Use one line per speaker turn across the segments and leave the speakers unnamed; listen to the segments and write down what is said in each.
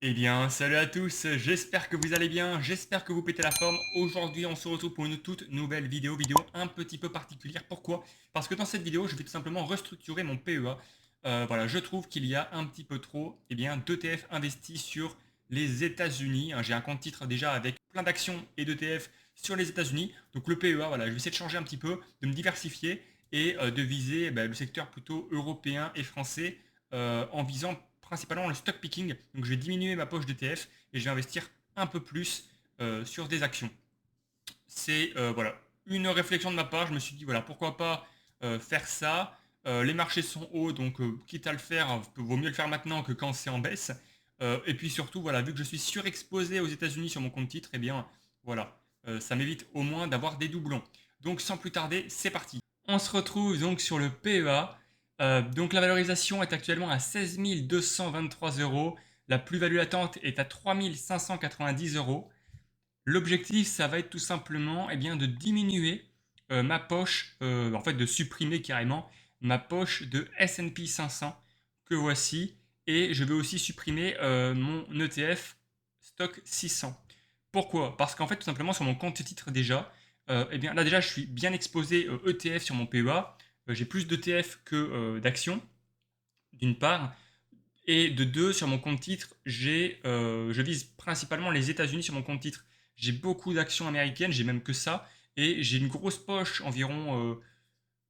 Eh bien, salut à tous, j'espère que vous allez bien, j'espère que vous pétez la forme. Aujourd'hui, on se retrouve pour une toute nouvelle vidéo un petit peu particulière. Pourquoi? Parce que dans cette vidéo, je vais tout simplement restructurer mon PEA. Voilà, je trouve qu'il y a un petit peu trop d'ETF investis sur les États-Unis. J'ai un compte titre déjà avec plein d'actions et d'ETF sur les États-Unis. Donc le PEA, voilà, je vais essayer de changer un petit peu, de me diversifier et de viser le secteur plutôt européen et français en visant principalement le stock picking. Donc je vais diminuer ma poche d'ETF et je vais investir un peu plus sur des actions. C'est voilà, une réflexion de ma part. Je me suis dit, voilà, pourquoi pas faire ça. Les marchés sont hauts, donc quitte à le faire, vaut mieux le faire maintenant que quand c'est en baisse. Et puis surtout, voilà, vu que je suis surexposé aux États-Unis sur mon compte titre, eh bien voilà, ça m'évite au moins d'avoir des doublons. Donc sans plus tarder, c'est parti. On se retrouve donc sur le PEA. Donc la valorisation est actuellement à 16 223 euros. La plus-value latente est à 3 590 euros. L'objectif, ça va être tout simplement de diminuer ma poche, en fait de supprimer carrément ma poche de S&P 500 que voici. Et je vais aussi supprimer mon ETF stock 600. Pourquoi? Parce qu'en fait, tout simplement, sur mon compte titre déjà, là déjà, je suis bien exposé ETF sur mon PEA. J'ai plus d'ETF que d'actions, d'une part. Et de deux, sur mon compte titre, je vise principalement les États-Unis sur mon compte titre. J'ai beaucoup d'actions américaines, j'ai même que ça. Et j'ai une grosse poche, environ,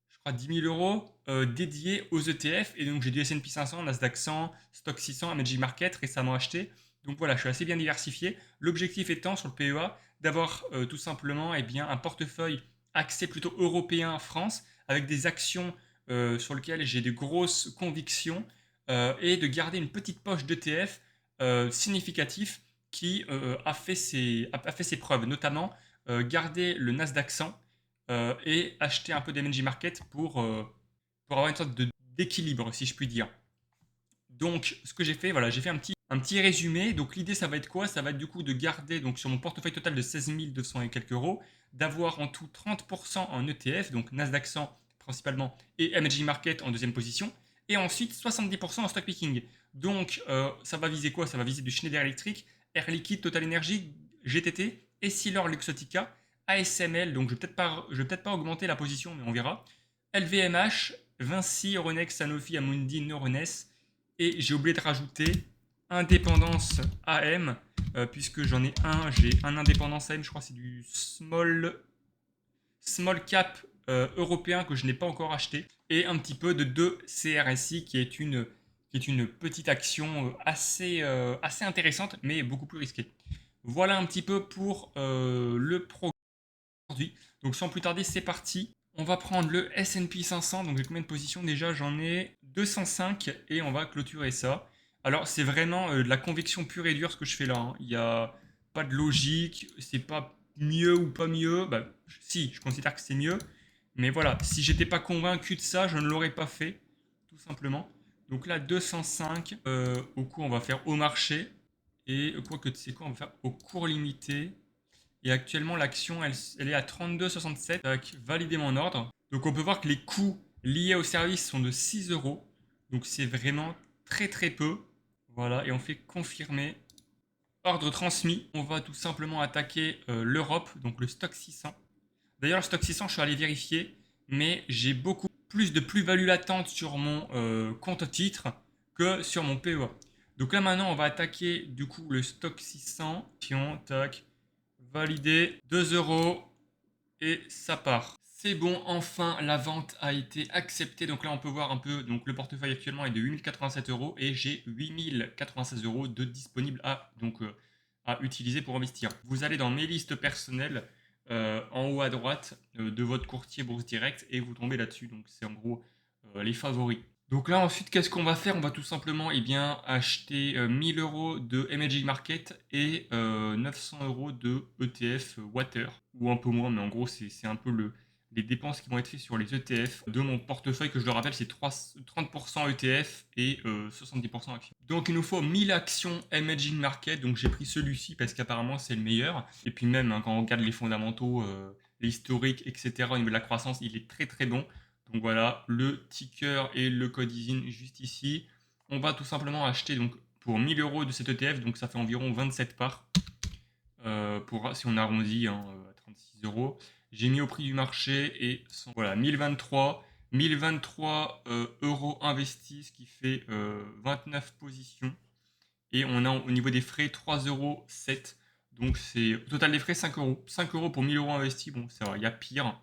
je crois, 10 000 euros dédiée aux ETF. Et donc j'ai du S&P 500, Nasdaq 100, Stock 600, Emerging Market récemment acheté. Donc voilà, je suis assez bien diversifié. L'objectif étant sur le PEA d'avoir tout simplement un portefeuille axé plutôt européen France avec des actions sur lesquelles j'ai de grosses convictions et de garder une petite poche d'ETF significatif qui a fait ses preuves, notamment garder le Nasdaq 100 et acheter un peu d'MNG Market pour avoir une sorte d'équilibre, si je puis dire. Donc, ce que j'ai fait, voilà, j'ai fait un petit résumé. Donc, l'idée, ça va être quoi? Ça va être du coup de garder, donc sur mon portefeuille total de 16 200 et quelques euros, d'avoir en tout 30% en ETF, donc Nasdaq 100 principalement, et MG Market en deuxième position, et ensuite 70% en stock picking. Donc, ça va viser quoi? Ça va viser du Schneider Electric, Air Liquide, Total Energy, GTT, Essilor Luxottica, ASML, donc je vais peut-être pas augmenter la position, mais on verra. LVMH, Vinci, Euronext, Sanofi, Amundi, Neuronest, et j'ai oublié de rajouter Indépendance AM, puisque j'ai un Indépendance AM, je crois que c'est du small cap européen que je n'ai pas encore acheté, et un petit peu de 2 CRSI qui est une petite action assez intéressante, mais beaucoup plus risquée. Voilà un petit peu pour le programme aujourd'hui. Donc sans plus tarder, c'est parti. On va prendre le S&P 500. Donc j'ai combien de positions déjà? J'en ai 205 et on va clôturer ça. Alors c'est vraiment de la conviction pure et dure ce que je fais là, hein. Il n'y a pas de logique, c'est pas mieux ou pas mieux. Si, je considère que c'est mieux. Mais voilà, si j'étais pas convaincu de ça, je ne l'aurais pas fait, tout simplement. Donc là, 205. Au cours, on va faire au marché. Et quoi que c'est quoi, on va faire au cours limité. Et actuellement, l'action, elle est à 32,67. Tac, valider mon ordre. Donc on peut voir que les coûts liés au service sont de 6 euros. Donc c'est vraiment très très peu. Voilà, et on fait confirmer. Ordre transmis. On va tout simplement attaquer l'Europe, donc le stock 600. D'ailleurs, le stock 600, je suis allé vérifier, mais j'ai beaucoup plus de plus-value latente sur mon compte titre que sur mon PEA. Donc là maintenant, on va attaquer du coup le stock 600. Tac, validé, 2 euros et ça part. C'est bon, enfin la vente a été acceptée. Donc là on peut voir un peu, donc le portefeuille actuellement est de 8087 euros et j'ai 8096 euros de disponible à utiliser pour investir. Vous allez dans mes listes personnelles en haut à droite de votre courtier Bourse Direct et vous tombez là-dessus. Donc c'est en gros les favoris. Donc là ensuite qu'est-ce qu'on va faire? On va tout simplement acheter 1000 euros de Emerging Market et 900 euros de ETF Water, ou un peu moins, mais en gros c'est un peu les dépenses qui vont être faites sur les ETF de mon portefeuille, que je le rappelle c'est 30% ETF et 70% actions. Donc il nous faut 1000 actions Emerging Market, donc j'ai pris celui-ci parce qu'apparemment c'est le meilleur, et puis même quand on regarde les fondamentaux, les historiques, etc. au niveau de la croissance, il est très très bon. Donc voilà, le ticker et le code ISIN juste ici. On va tout simplement acheter donc pour 1000 euros de cet ETF, donc ça fait environ 27 parts. Si on arrondit à 36 euros. J'ai mis au prix du marché et voilà, 1023 euros investis, ce qui fait 29 positions. Et on a au niveau des frais 3,07 euros. Donc c'est au total des frais 5 euros. 5 euros pour 1000 euros investis, bon ça va, il y a pire.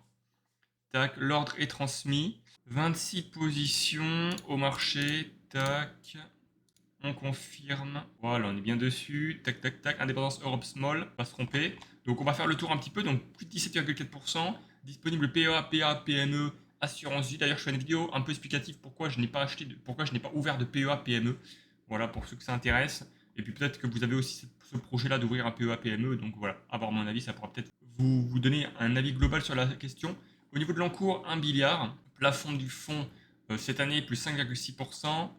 Tac, l'ordre est transmis. 26 positions au marché. Tac. On confirme. Voilà, on est bien dessus. Tac, tac, tac. Indépendance Europe Small, pas se tromper. Donc on va faire le tour un petit peu. Donc plus de 17,4%. Disponible PEA, PA, PME, assurance vie. D'ailleurs, je fais une vidéo un peu explicative pourquoi je n'ai pas pourquoi je n'ai pas ouvert de PEA, PME. Voilà, pour ceux que ça intéresse. Et puis peut-être que vous avez aussi ce projet-là d'ouvrir un PEA, PME. Donc voilà, avoir mon avis, ça pourra peut-être vous donner un avis global sur la question. Au niveau de l'encours, 1 milliard. Plafond du fonds cette année, plus 5,6%.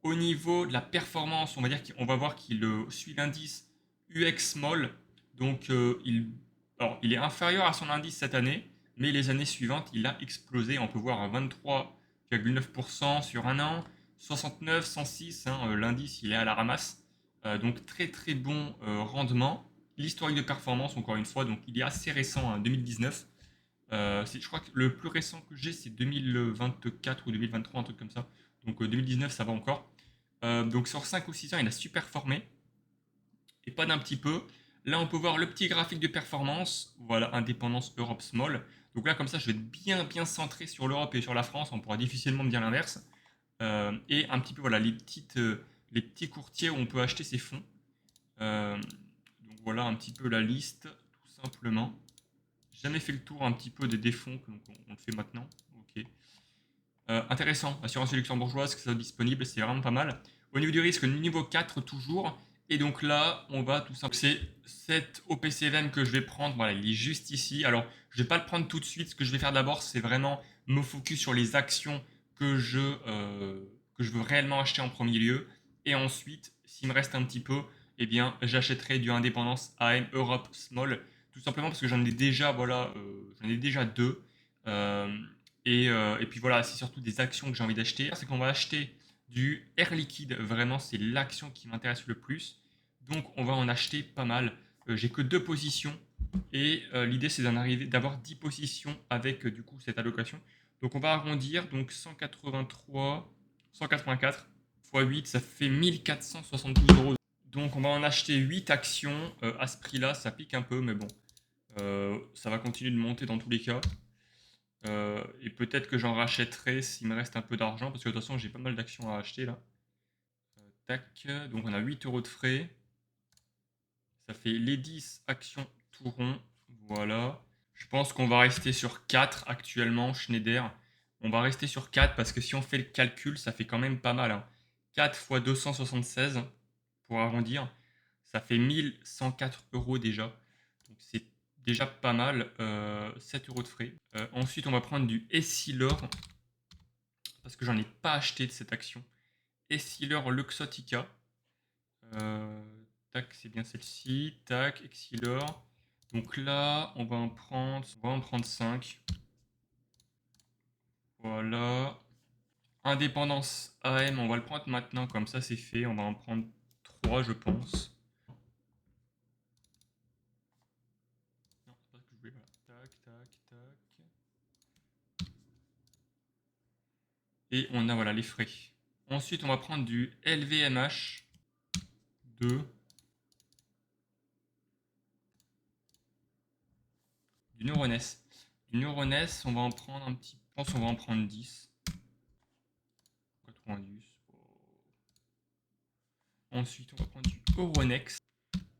Au niveau de la performance, on va dire qu'on va voir qu'il suit l'indice UX Small. Donc il est inférieur à son indice cette année, mais les années suivantes, il a explosé. On peut voir un 23,9% sur un an, 69, 106, l'indice il est à la ramasse. Donc très très bon rendement. L'historique de performance, encore une fois, donc il est assez récent, 2019. Je crois que le plus récent que j'ai, c'est 2024 ou 2023, un truc comme ça. Donc 2019, ça va encore. Donc sur 5 ou 6 ans, il a super formé. Et pas d'un petit peu. Là, on peut voir le petit graphique de performance. Voilà, indépendance Europe Small. Donc là, comme ça, je vais être bien bien centré sur l'Europe et sur la France. On pourra difficilement me dire l'inverse. Et un petit peu, voilà, les petits courtiers où on peut acheter ses fonds. Donc voilà un petit peu la liste, tout simplement. J'ai jamais fait le tour un petit peu des fonds, donc on le fait maintenant. Ok. Intéressant, assurance luxembourgeoise, que ça soit disponible, c'est vraiment pas mal. Au niveau du risque, niveau 4 toujours. Et donc là, on va tout simplement. C'est cet OPCVM que je vais prendre. Voilà, il est juste ici. Alors, je vais pas le prendre tout de suite. Ce que je vais faire d'abord, c'est vraiment me focus sur les actions que je veux réellement acheter en premier lieu. Et ensuite, s'il me reste un petit peu, eh bien, j'achèterai du Indépendance AM Europe Small. Tout simplement parce que j'en ai déjà, voilà, j'en ai déjà deux. Euh, et puis voilà, c'est surtout des actions que j'ai envie d'acheter. C'est qu'on va acheter du Air Liquide. Vraiment, c'est l'action qui m'intéresse le plus. Donc, on va en acheter pas mal. J'ai que 2 positions. Et l'idée, c'est d'avoir 10 positions avec du coup cette allocation. Donc, on va arrondir. Donc, 184 x 8, ça fait 1472 euros. Donc, on va en acheter 8 actions. À ce prix-là, ça pique un peu, mais bon. Ça va continuer de monter dans tous les cas. Et peut-être que j'en rachèterai s'il me reste un peu d'argent, parce que de toute façon j'ai pas mal d'actions à acheter là. Tac, donc on a 8 euros de frais. Ça fait les 10 actions tout rond. Voilà. Je pense qu'on va rester sur 4 actuellement, Schneider. On va rester sur 4 parce que si on fait le calcul, ça fait quand même pas mal. 4 x 276 pour arrondir. Ça fait 1104 euros déjà. Donc c'est déjà pas mal. 7 euros de frais. Ensuite, on va prendre du Essilor parce que j'en ai pas acheté de cette action. Essilor Luxottica. Tac, c'est bien celle-ci. Tac, Essilor. Donc là, on va en prendre 5. Voilà. Indépendance AM, on va le prendre maintenant, comme ça c'est fait. On va en prendre 3, je pense. Non, c'est pas ce que je voulais. Voilà. Tac, tac, tac. Et on a voilà les frais. Ensuite, on va prendre du LVMH 2. Du Neuronest. Du Neuronest, on va en prendre un petit. Je pense qu'on va en prendre 10. 90. Ensuite, on va prendre du Euronext.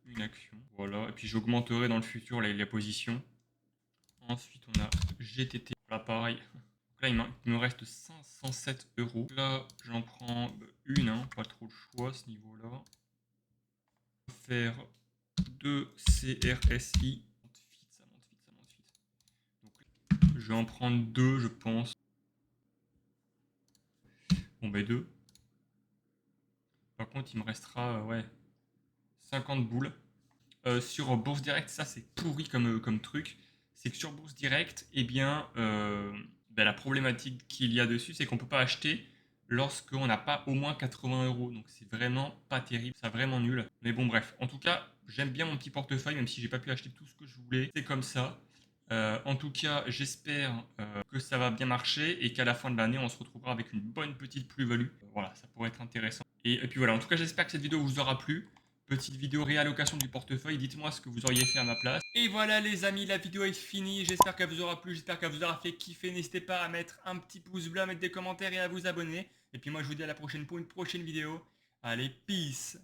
Une action. Voilà. Et puis j'augmenterai dans le futur les positions. Ensuite, on a GTT. Là, pareil. Donc là, il me reste 507 euros. Là, j'en prends une. Pas trop le choix à ce niveau-là. On va faire 2 CRSI. Ça monte vite. Donc, je vais en prendre 2, je pense. Bon, ben 2. Par contre, il me restera ouais, 50 boules. Sur Bourse Direct, ça c'est pourri comme truc. C'est que sur Bourse Direct, eh bien, la problématique qu'il y a dessus, c'est qu'on ne peut pas acheter lorsqu'on n'a pas au moins 80 euros. Donc c'est vraiment pas terrible, c'est vraiment nul. Mais bon bref, en tout cas, j'aime bien mon petit portefeuille, même si j'ai pas pu acheter tout ce que je voulais. C'est comme ça. En tout cas, j'espère que ça va bien marcher et qu'à la fin de l'année, on se retrouvera avec une bonne petite plus-value. Voilà, ça pourrait être intéressant. Et puis voilà, en tout cas, j'espère que cette vidéo vous aura plu. Petite vidéo réallocation du portefeuille, dites-moi ce que vous auriez fait à ma place. Et voilà les amis, la vidéo est finie, j'espère qu'elle vous aura plu, j'espère qu'elle vous aura fait kiffer. N'hésitez pas à mettre un petit pouce bleu, à mettre des commentaires et à vous abonner. Et puis moi je vous dis à la prochaine pour une prochaine vidéo. Allez, peace!